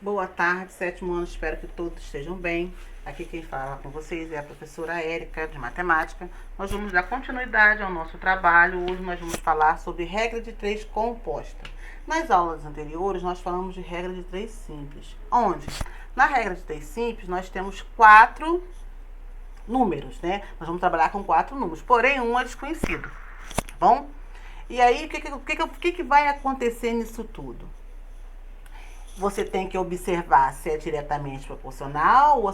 Boa tarde, sétimo ano, espero que todos estejam bem. Aqui quem fala com vocês é a professora Érica, de Matemática. Nós vamos dar continuidade ao nosso trabalho. Hoje nós vamos falar sobre regra de três composta. Nas aulas anteriores, nós falamos de regra de três simples. Onde? Na regra de três simples, nós temos 4 números, né? Nós vamos trabalhar com 4 números, porém um é desconhecido, tá bom? E aí, o que vai acontecer nisso tudo? Você tem que observar se é diretamente proporcional ou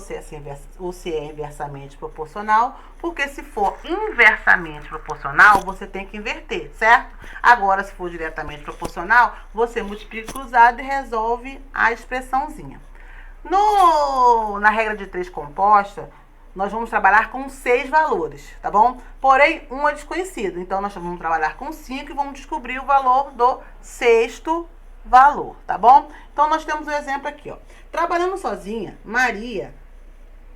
se é inversamente proporcional, porque se for inversamente proporcional, você tem que inverter, certo? Agora, se for diretamente proporcional, você multiplica cruzado e resolve a expressãozinha. Na regra de 3 composta, nós vamos trabalhar com 6 valores, tá bom? Porém, um é desconhecido, então nós vamos trabalhar com 5 e vamos descobrir o valor do sexto valor, tá bom? Então, nós temos um exemplo aqui, ó. Trabalhando sozinha, Maria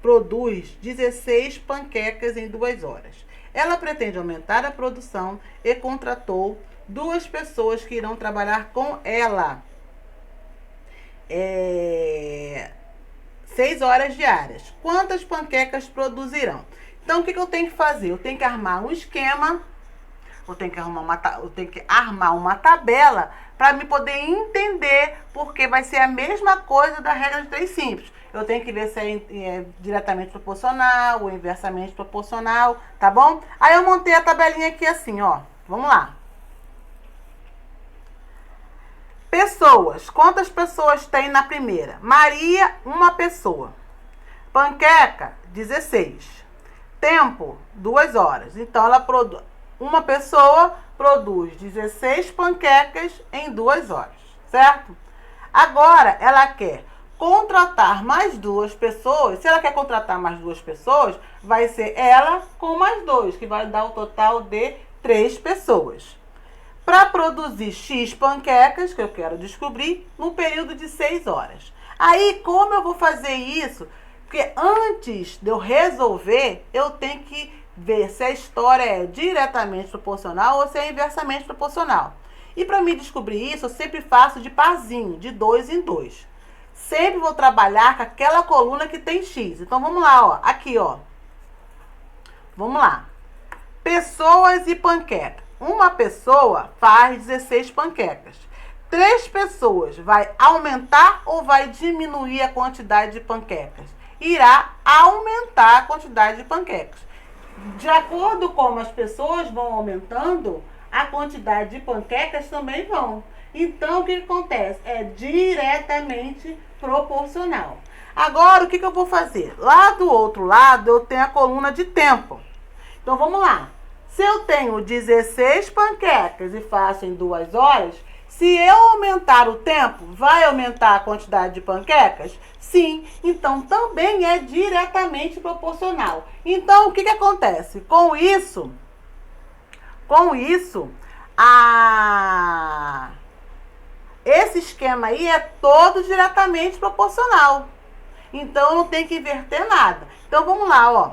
produz 16 panquecas em 2 horas. Ela pretende aumentar a produção e contratou 2 pessoas que irão trabalhar com ela. 6 horas diárias. Quantas panquecas produzirão? Então, o que eu tenho que fazer? Eu tenho que armar um esquema, eu tenho que armar uma tabela para me poder entender, porque vai ser a mesma coisa da regra de 3 simples. Eu tenho que ver se é diretamente proporcional ou inversamente proporcional, tá bom? Aí eu montei a tabelinha aqui assim, ó. Vamos lá. Pessoas. Quantas pessoas tem na primeira? Maria, uma pessoa. Panqueca, 16. Tempo, 2 horas. Então, uma pessoa produz 16 panquecas em 2 horas, certo? Agora, ela quer contratar mais 2 pessoas. Se ela quer contratar mais 2 pessoas, vai ser ela com mais 2, que vai dar o total de 3 pessoas. Para produzir X panquecas, que eu quero descobrir, no período de 6 horas. Aí, como eu vou fazer isso? Porque antes de eu resolver, eu tenho que ver se a história é diretamente proporcional ou se é inversamente proporcional. E para me descobrir isso, eu sempre faço de parzinho, de 2 em 2. Sempre vou trabalhar com aquela coluna que tem X. Então, vamos lá, ó. Aqui, ó. Vamos lá. Pessoas e panqueca. Uma pessoa faz 16 panquecas. 3 pessoas vai aumentar ou vai diminuir a quantidade de panquecas? Irá aumentar a quantidade de panquecas. De acordo com como as pessoas vão aumentando, a quantidade de panquecas também vão. Então, o que acontece? É diretamente proporcional. Agora, o que eu vou fazer? Lá do outro lado, eu tenho a coluna de tempo. Então, vamos lá. Se eu tenho 16 panquecas e faço em 2 horas, se eu aumentar o tempo, vai aumentar a quantidade de panquecas? Sim, então também é diretamente proporcional. Então, o que acontece? Com isso, esse esquema aí é todo diretamente proporcional. Então, eu não tenho que inverter nada. Então, vamos lá, ó.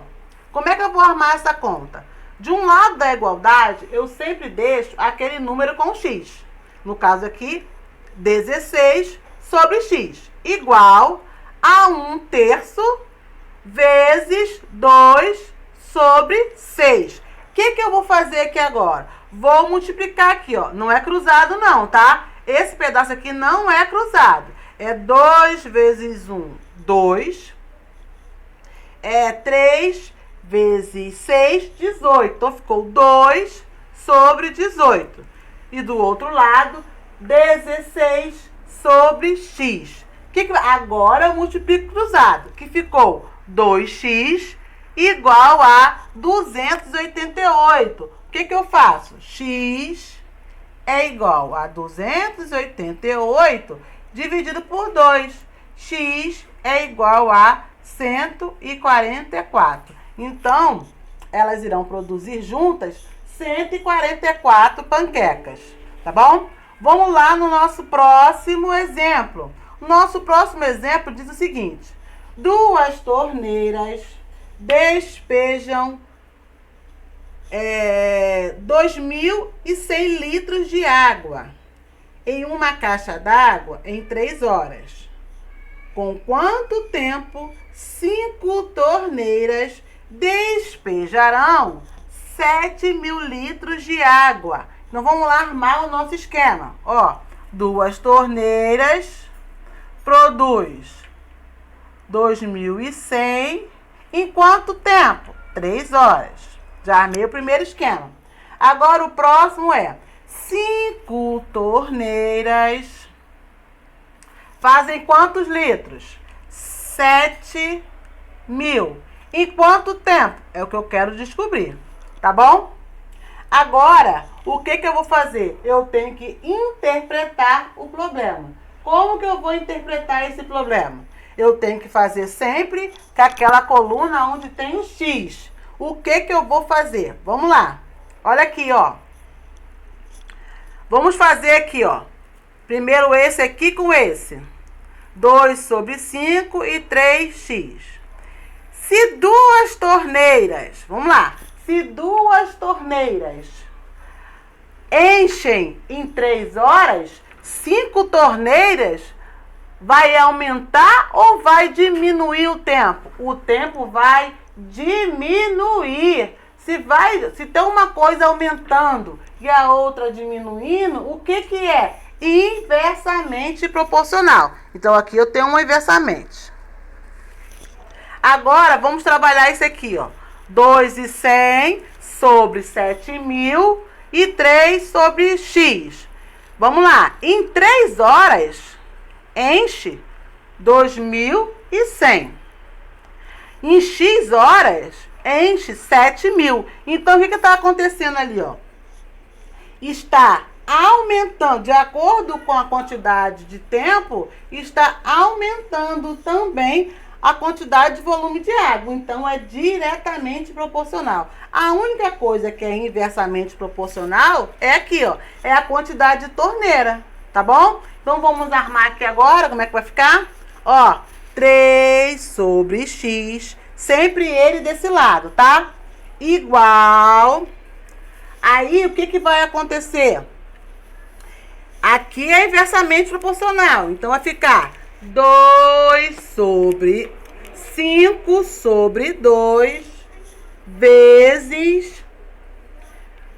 Como é que eu vou armar essa conta? De um lado da igualdade, eu sempre deixo aquele número com X. No caso aqui, 16 sobre X, igual a 1/3 vezes 2 sobre 6. O que eu vou fazer aqui agora? Vou multiplicar aqui, ó. Não é cruzado não, tá? Esse pedaço aqui não é cruzado. É 2 vezes 1, 2. É 3 vezes 6, 18. Então, ficou 2 sobre 18. E do outro lado, 16 sobre x. Agora eu multiplico cruzado, que ficou 2x igual a 288. O que eu faço? X é igual a 288 dividido por 2. X é igual a 144. Então, elas irão produzir juntas 144 panquecas, tá bom? Vamos lá no nosso próximo exemplo. O nosso próximo exemplo diz o seguinte: 2 torneiras despejam 2.100 litros de água em uma caixa d'água em 3 horas. Com quanto tempo 5 torneiras despejarão 7.000 litros de água? Então, vamos lá armar o nosso esquema. Ó, 2 torneiras produz 2.100 em quanto tempo? 3 horas. Já armei o primeiro esquema. Agora, o próximo é 5 torneiras fazem quantos litros? 7.000. Em quanto tempo? É o que eu quero descobrir, tá bom? Agora, o que eu vou fazer? Eu tenho que interpretar o problema. Como que eu vou interpretar esse problema? Eu tenho que fazer sempre com aquela coluna onde tem o X. O que eu vou fazer? Vamos lá. Olha aqui, ó. Vamos fazer aqui, ó. Primeiro esse aqui com esse. 2 sobre 5 e 3x. Se 2 torneiras, vamos lá. Se 2 torneiras enchem em 3 horas, 5 torneiras vai aumentar ou vai diminuir o tempo? O tempo vai diminuir. Se tem uma coisa aumentando e a outra diminuindo, o que é? Inversamente proporcional. Então, aqui eu tenho uma inversamente. Agora, vamos trabalhar isso aqui, ó. 2.100 sobre 7.000 e 3 sobre x. Vamos lá. Em 3 horas, enche 2.100. Em x horas, enche 7.000. Então, o que está acontecendo ali, ó? Está aumentando, de acordo com a quantidade de tempo, está aumentando também a quantidade de volume de água. Então, é diretamente proporcional. A única coisa que é inversamente proporcional é aqui, ó. É a quantidade de torneira, tá bom? Então, vamos armar aqui agora, como é que vai ficar? Ó, 3 sobre x, sempre ele desse lado, tá? Igual. Aí, o que vai acontecer? Aqui é inversamente proporcional. Então, vai ficar 2 sobre 5 sobre 2 vezes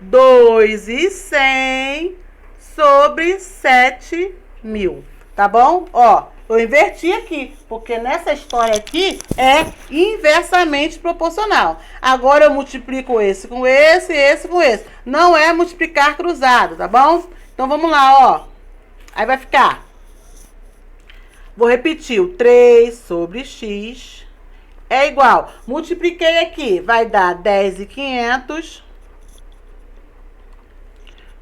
2.100 sobre 7.000. Tá bom? Ó, eu inverti aqui, porque nessa história aqui é inversamente proporcional. Agora eu multiplico esse com esse, esse com esse. Não é multiplicar cruzado, tá bom? Então vamos lá, ó. Aí vai ficar. Vou repetir, o 3 sobre x é igual. Multipliquei aqui, vai dar 10.500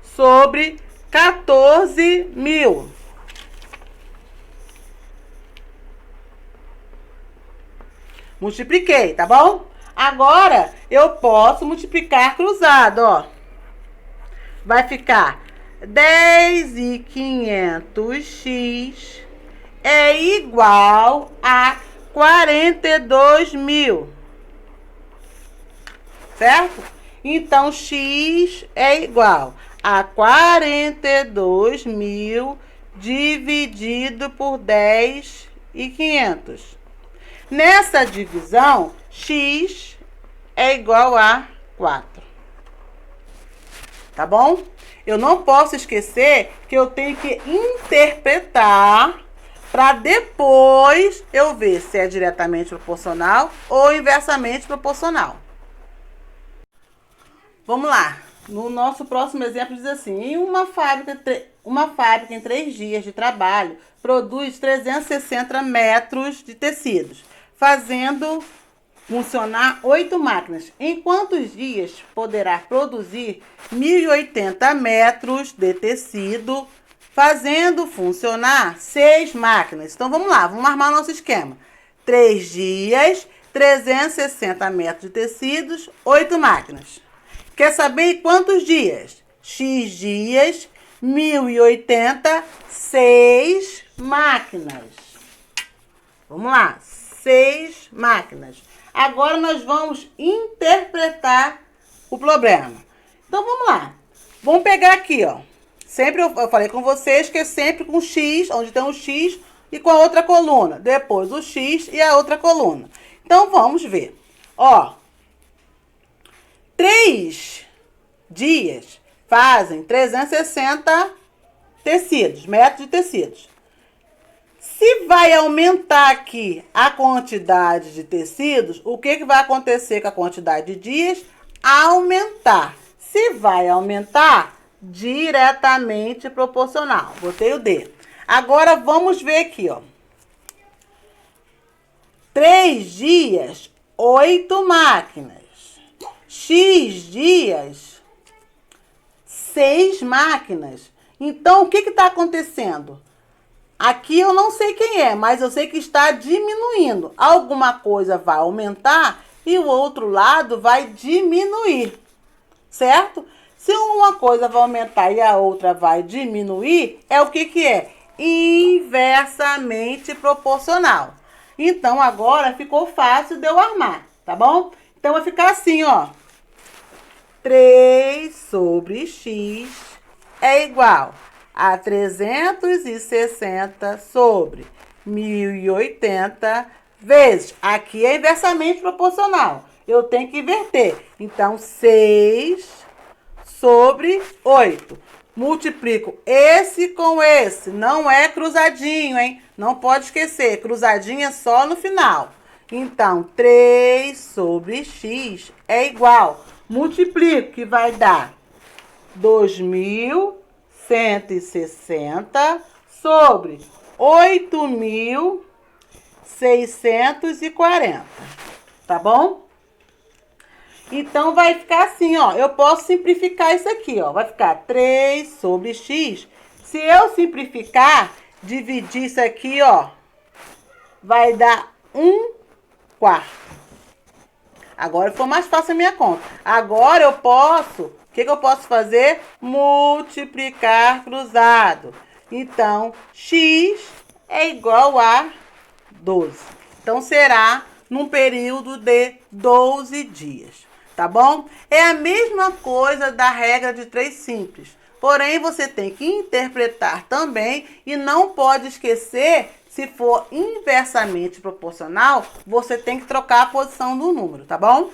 sobre 14.000. Multipliquei, tá bom? Agora, eu posso multiplicar cruzado, ó. Vai ficar 10.500x é igual a 42.000. Certo? Então, x é igual a 42.000 dividido por 10.500. Nessa divisão, x é igual a 4. Tá bom? Eu não posso esquecer que eu tenho que interpretar para depois eu ver se é diretamente proporcional ou inversamente proporcional. Vamos lá. No nosso próximo exemplo diz assim: em uma fábrica em 3 dias de trabalho produz 360 metros de tecidos, fazendo funcionar 8 máquinas. Em quantos dias poderá produzir 1.080 metros de tecido, fazendo funcionar 6 máquinas? Então, vamos lá, vamos armar nosso esquema. 3 dias, 360 metros de tecidos, 8 máquinas. Quer saber em quantos dias? X dias, 1.080, 6 máquinas. Vamos lá, 6 máquinas. Agora nós vamos interpretar o problema. Então, vamos lá. Vamos pegar aqui, ó. Sempre eu falei com vocês que é sempre com X, onde tem um X, e com a outra coluna. Depois o X e a outra coluna. Então, vamos ver. Ó, 3 dias fazem 360 tecidos, metros de tecidos. Se vai aumentar aqui a quantidade de tecidos, o que vai acontecer com a quantidade de dias? Aumentar. Se vai aumentar, diretamente proporcional. Botei o D. Agora, vamos ver aqui, ó. 3 dias, 8 máquinas. X dias, 6 máquinas. Então, o que está acontecendo? Aqui eu não sei quem é, mas eu sei que está diminuindo. Alguma coisa vai aumentar e o outro lado vai diminuir, certo? Se uma coisa vai aumentar e a outra vai diminuir, é o que é? Inversamente proporcional. Então, agora ficou fácil de eu armar, tá bom? Então, vai ficar assim, ó. 3 sobre x é igual a 360 sobre 1080 vezes. Aqui é inversamente proporcional. Eu tenho que inverter. Então, 6 sobre 8. Multiplico esse com esse. Não é cruzadinho, hein? Não pode esquecer. Cruzadinho é só no final. Então, 3 sobre x é igual. Multiplico, que vai dar 2.160 sobre 8.640. Tá bom? Então, vai ficar assim, ó. Eu posso simplificar isso aqui, ó. Vai ficar 3 sobre x. Se eu simplificar, dividir isso aqui, ó, vai dar 1/4. Agora ficou mais fácil a minha conta. Agora eu posso... O que eu posso fazer? Multiplicar cruzado. Então, x é igual a 12. Então, será num período de 12 dias. Tá bom? É a mesma coisa da regra de 3 simples. Porém, você tem que interpretar também e não pode esquecer, se for inversamente proporcional, você tem que trocar a posição do número, tá bom?